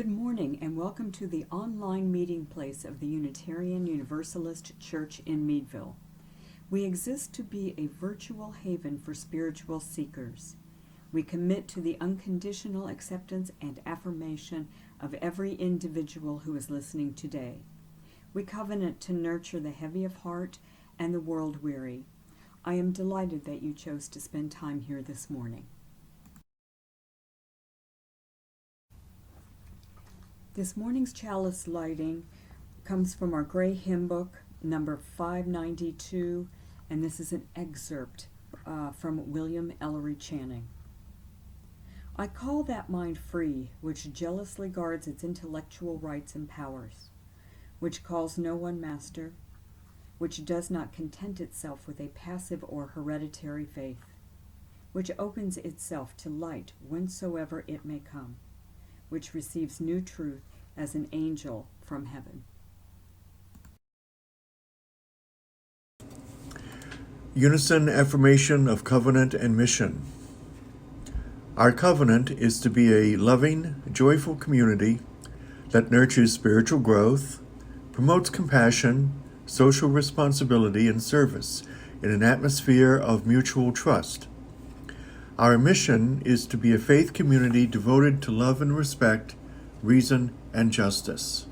Good morning and welcome to the online meeting place of the Unitarian Universalist Church in Meadville. We exist to be a virtual haven for spiritual seekers. We commit to the unconditional acceptance and affirmation of every individual who is listening today. We covenant to nurture the heavy of heart and the world weary. I am delighted that you chose to spend time here this morning. This morning's chalice lighting comes from our Gray Hymn Book, number 592, and this is an excerpt from William Ellery Channing. I call that mind free, which jealously guards its intellectual rights and powers, which calls no one master, which does not content itself with a passive or hereditary faith, which opens itself to light whensoever it may come, which receives new truth as an angel from heaven. Unison affirmation of covenant and mission. Our covenant is to be a loving, joyful community that nurtures spiritual growth, promotes compassion, social responsibility, and service in an atmosphere of mutual trust. Our mission is to be a faith community devoted to love and respect, reason, and justice.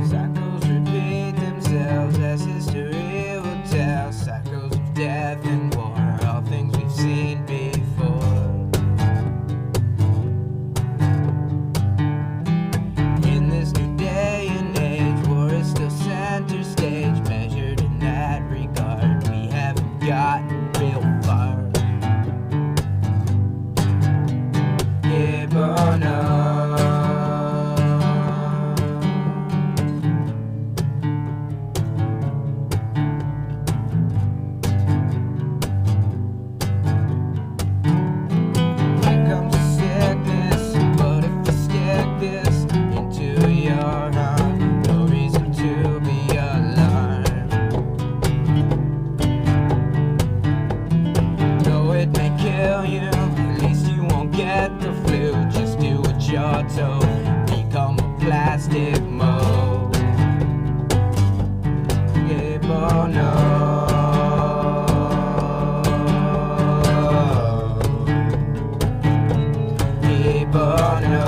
Cycles repeat themselves as history will tell. Cycles of death and war, all things we've seen before. In this new day and age, war is still center stage. Measured in that regard, we haven't gotten real far. Yeah, but no. Become a plastic mold. Yeah, but no. Yeah, but no.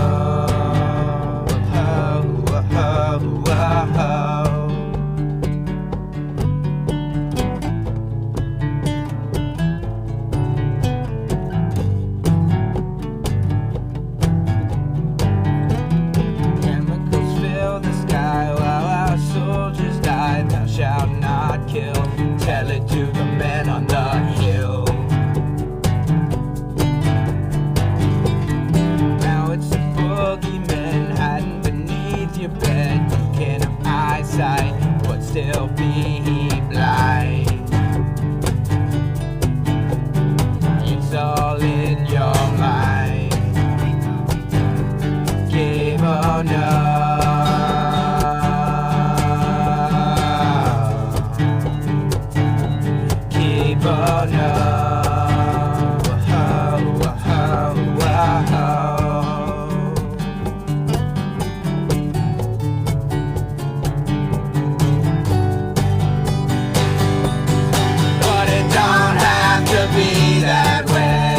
Tell it to the men on the hill. Now it's the boogeyman hiding beneath your bed. You can have eyesight, but still be blind. It's all in your mind. Give or no. Oh no. But it don't have to be that way.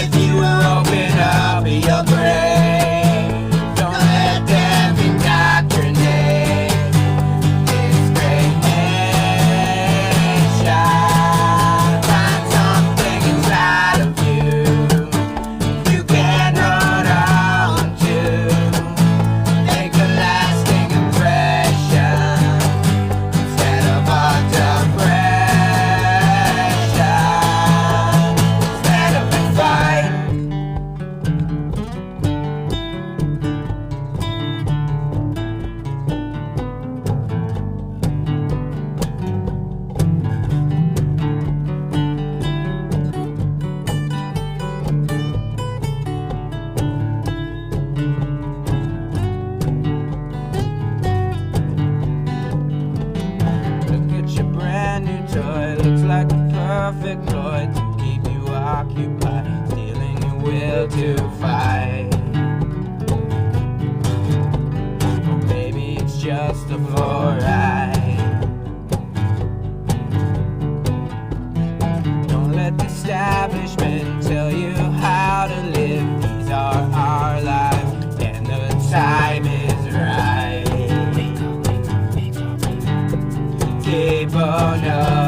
If you will open up your brain, don't let them indoctrinate this great nation. Perfect ploy to keep you occupied, stealing your will to fight. Or maybe it's just a fluoride. Don't let the establishment tell you how to live. These are our lives, and the time is right. Keep on up.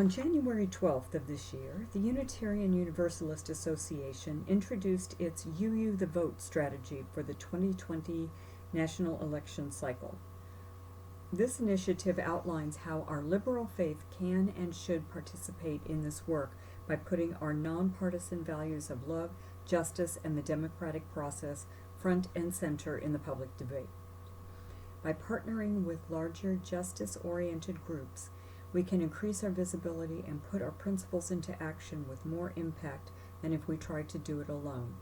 On January 12th of this year, the Unitarian Universalist Association introduced its UU the Vote strategy for the 2020 national election cycle. This initiative outlines how our liberal faith can and should participate in this work by putting our nonpartisan values of love, justice, and the democratic process front and center in the public debate. By partnering with larger justice-oriented groups, we can increase our visibility and put our principles into action with more impact than if we tried to do it alone.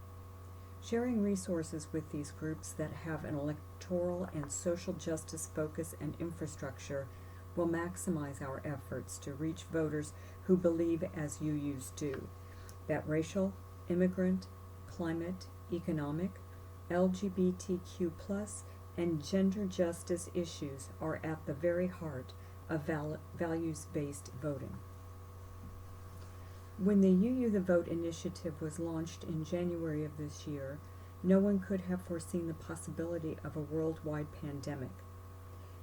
Sharing resources with these groups that have an electoral and social justice focus and infrastructure will maximize our efforts to reach voters who believe, as UUs do, that racial, immigrant, climate, economic, LGBTQ+, and gender justice issues are at the very heart of values-based voting. When the UU the Vote initiative was launched in January of this year, no one could have foreseen the possibility of a worldwide pandemic.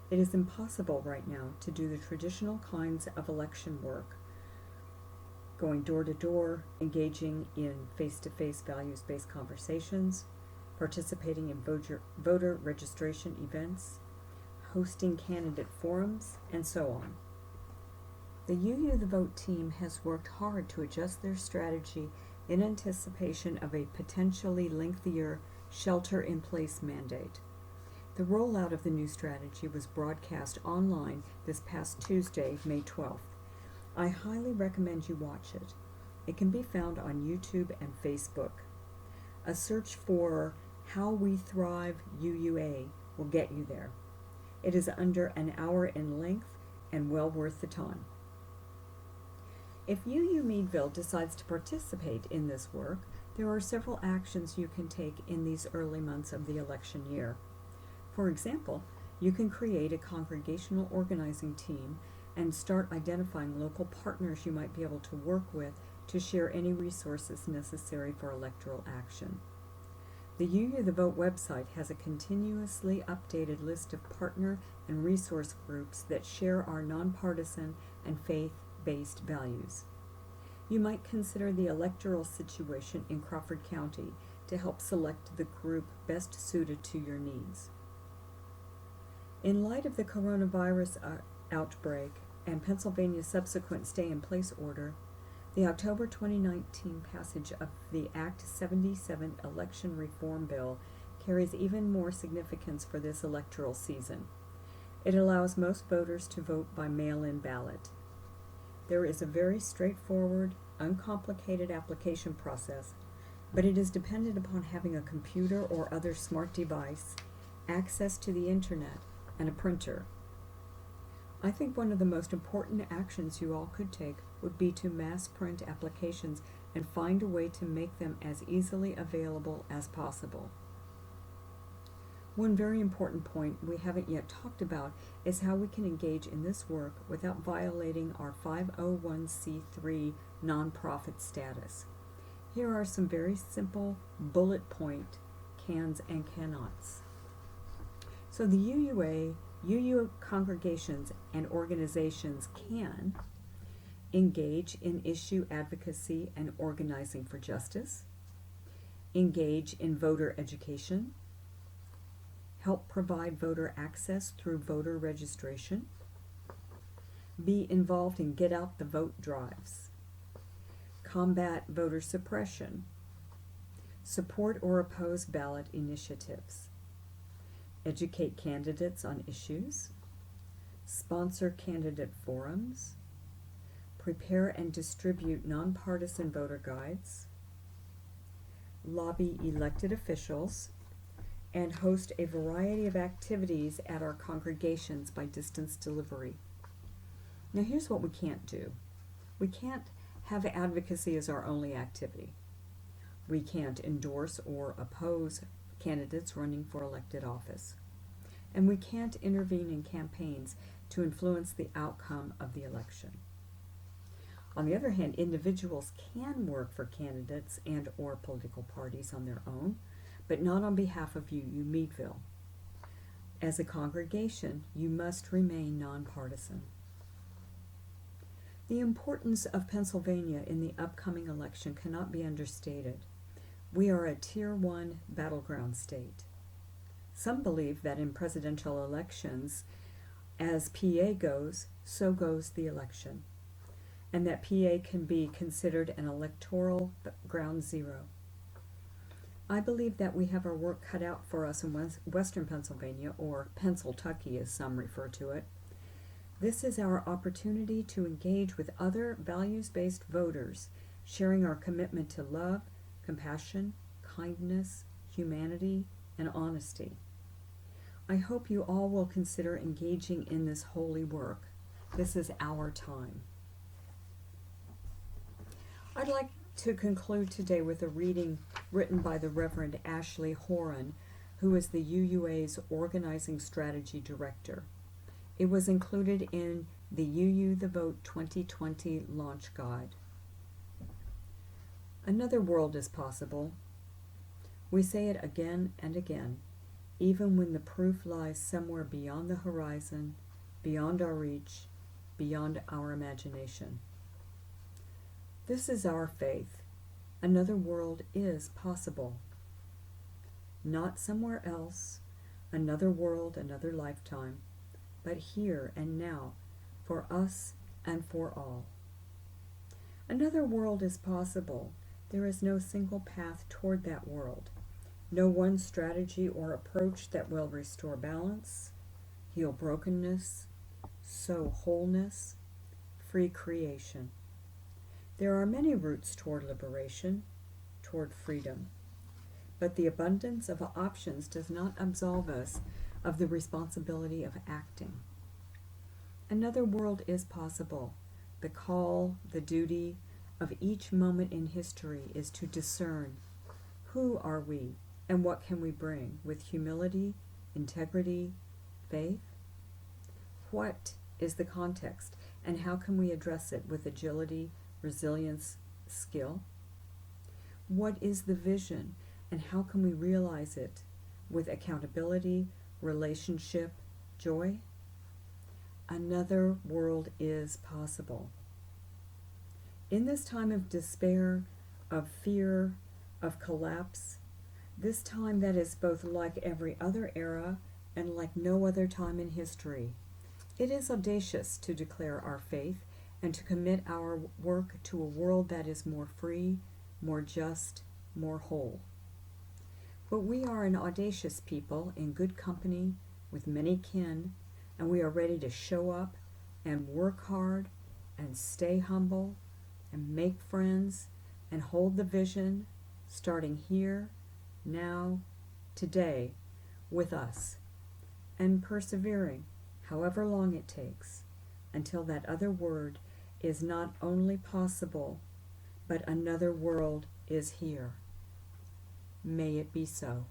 It is impossible right now to do the traditional kinds of election work, going door to door, engaging in face-to-face values-based conversations, participating in voter registration events, hosting candidate forums, and so on. The UU the Vote team has worked hard to adjust their strategy in anticipation of a potentially lengthier shelter-in-place mandate. The rollout of the new strategy was broadcast online this past Tuesday, May 12th. I highly recommend you watch it. It can be found on YouTube and Facebook. A search for How We Thrive UUA will get you there. It is under an hour in length and well worth the time. If UU Meadville decides to participate in this work, there are several actions you can take in these early months of the election year. For example, you can create a congregational organizing team and start identifying local partners you might be able to work with to share any resources necessary for electoral action. The UU the Vote website has a continuously updated list of partner and resource groups that share our nonpartisan and faith-based values. You might consider the electoral situation in Crawford County to help select the group best suited to your needs. In light of the coronavirus outbreak and Pennsylvania's subsequent stay-in-place order, the October 2019 passage of the Act 77 Election Reform Bill carries even more significance for this electoral season. It allows most voters to vote by mail-in ballot. There is a very straightforward, uncomplicated application process, but it is dependent upon having a computer or other smart device, access to the internet, and a printer. I think one of the most important actions you all could take would be to mass print applications and find a way to make them as easily available as possible. One very important point we haven't yet talked about is how we can engage in this work without violating our 501c3 nonprofit status. Here are some very simple bullet point cans and cannots. So the UUA, UU congregations and organizations can engage in issue advocacy and organizing for justice, engage in voter education, help provide voter access through voter registration, be involved in Get Out the Vote drives, combat voter suppression, support or oppose ballot initiatives, educate candidates on issues, sponsor candidate forums, prepare and distribute nonpartisan voter guides, lobby elected officials, and host a variety of activities at our congregations by distance delivery. Now here's what we can't do. We can't have advocacy as our only activity. We can't endorse or oppose candidates running for elected office. And we can't intervene in campaigns to influence the outcome of the election. On the other hand, individuals can work for candidates and or political parties on their own, but not on behalf of UU Meadville. As a congregation, you must remain nonpartisan. The importance of Pennsylvania in the upcoming election cannot be understated. We are a Tier 1 battleground state. Some believe that in presidential elections, as PA goes, so goes the election, and that PA can be considered an electoral ground zero. I believe that we have our work cut out for us in Western Pennsylvania, or Pennsyltucky as some refer to it. This is our opportunity to engage with other values-based voters, sharing our commitment to love, compassion, kindness, humanity, and honesty. I hope you all will consider engaging in this holy work. This is our time. I'd like to conclude today with a reading written by the Reverend Ashley Horan, who is the UUA's Organizing Strategy Director. It was included in the UU The Vote 2020 Launch Guide. Another world is possible. We say it again and again, even when the proof lies somewhere beyond the horizon, beyond our reach, beyond our imagination. This is our faith. Another world is possible. Not somewhere else, another world, another lifetime, but here and now, for us and for all. Another world is possible. There is no single path toward that world, no one strategy or approach that will restore balance, heal brokenness, sow wholeness, free creation. There are many routes toward liberation, toward freedom, but the abundance of options does not absolve us of the responsibility of acting. Another world is possible. The call, the duty of each moment in history is to discern who are we and what can we bring with humility, integrity, faith? What is the context and how can we address it with agility, resilience, skill? What is the vision and how can we realize it with accountability, relationship, joy? Another world is possible. In this time of despair, of fear, of collapse, this time that is both like every other era and like no other time in history, it is audacious to declare our faith and to commit our work to a world that is more free, more just, more whole. But we are an audacious people in good company with many kin, and we are ready to show up and work hard and stay humble and make friends and hold the vision, starting here, now, today, with us, and persevering, however long it takes, until that other word is not only possible, but another world is here. May it be so.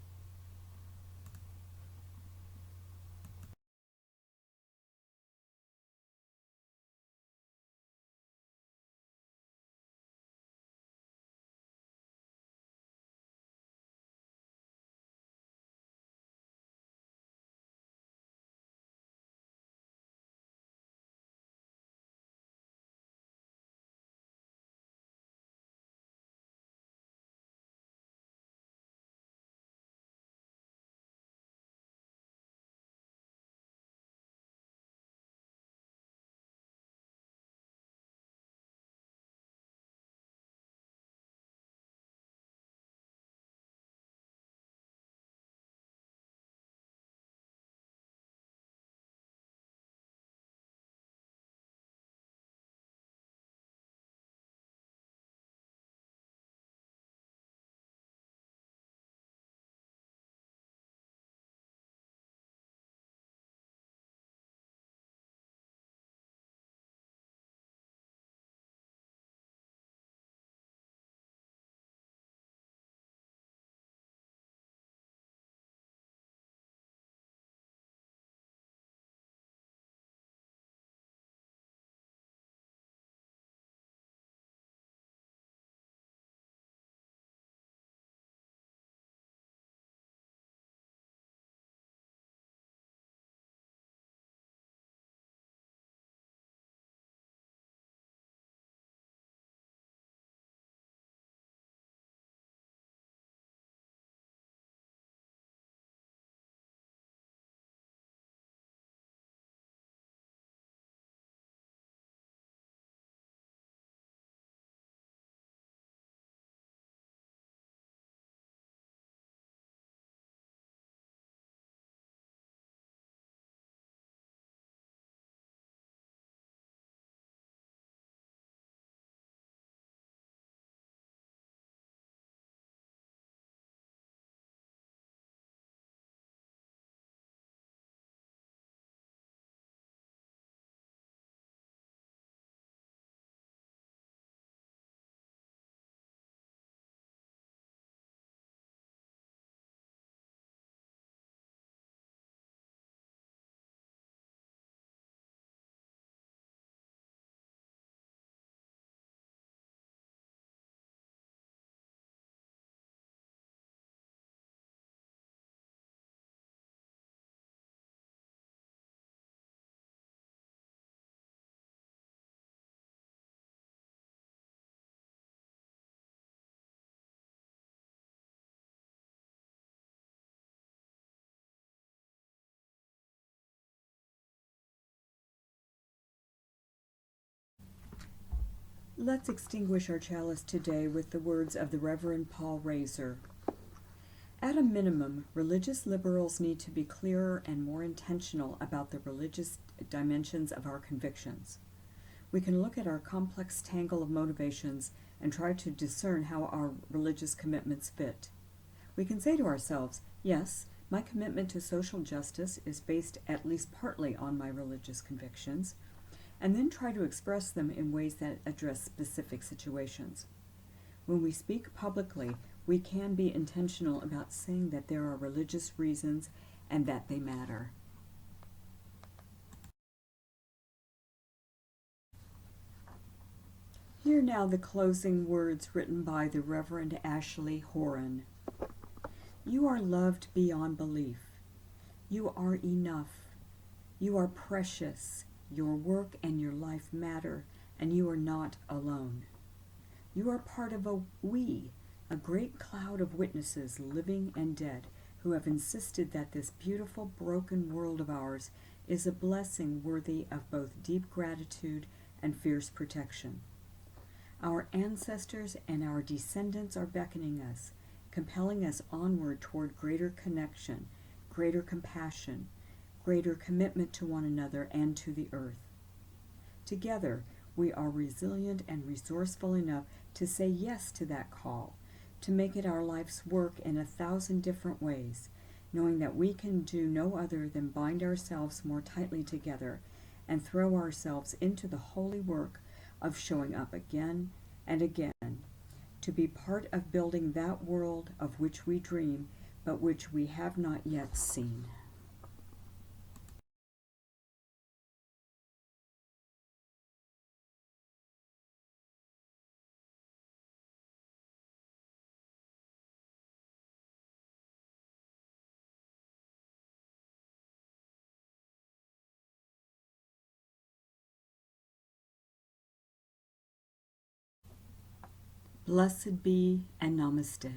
Let's extinguish our chalice today with the words of the Reverend Paul Razor. At a minimum, religious liberals need to be clearer and more intentional about the religious dimensions of our convictions. We can look at our complex tangle of motivations and try to discern how our religious commitments fit. We can say to ourselves, yes, my commitment to social justice is based at least partly on my religious convictions, and then try to express them in ways that address specific situations. When we speak publicly, we can be intentional about saying that there are religious reasons and that they matter. Hear now the closing words written by the Reverend Ashley Horan. You are loved beyond belief. You are enough. You are precious. Your work and your life matter, and you are not alone. You are part of a we, a great cloud of witnesses, living and dead, who have insisted that this beautiful, broken world of ours is a blessing worthy of both deep gratitude and fierce protection. Our ancestors and our descendants are beckoning us, compelling us onward toward greater connection, greater compassion, greater commitment to one another and to the earth. Together, we are resilient and resourceful enough to say yes to that call, to make it our life's work in 1,000 different ways, knowing that we can do no other than bind ourselves more tightly together and throw ourselves into the holy work of showing up again and again, to be part of building that world of which we dream, but which we have not yet seen. Blessed be and namaste.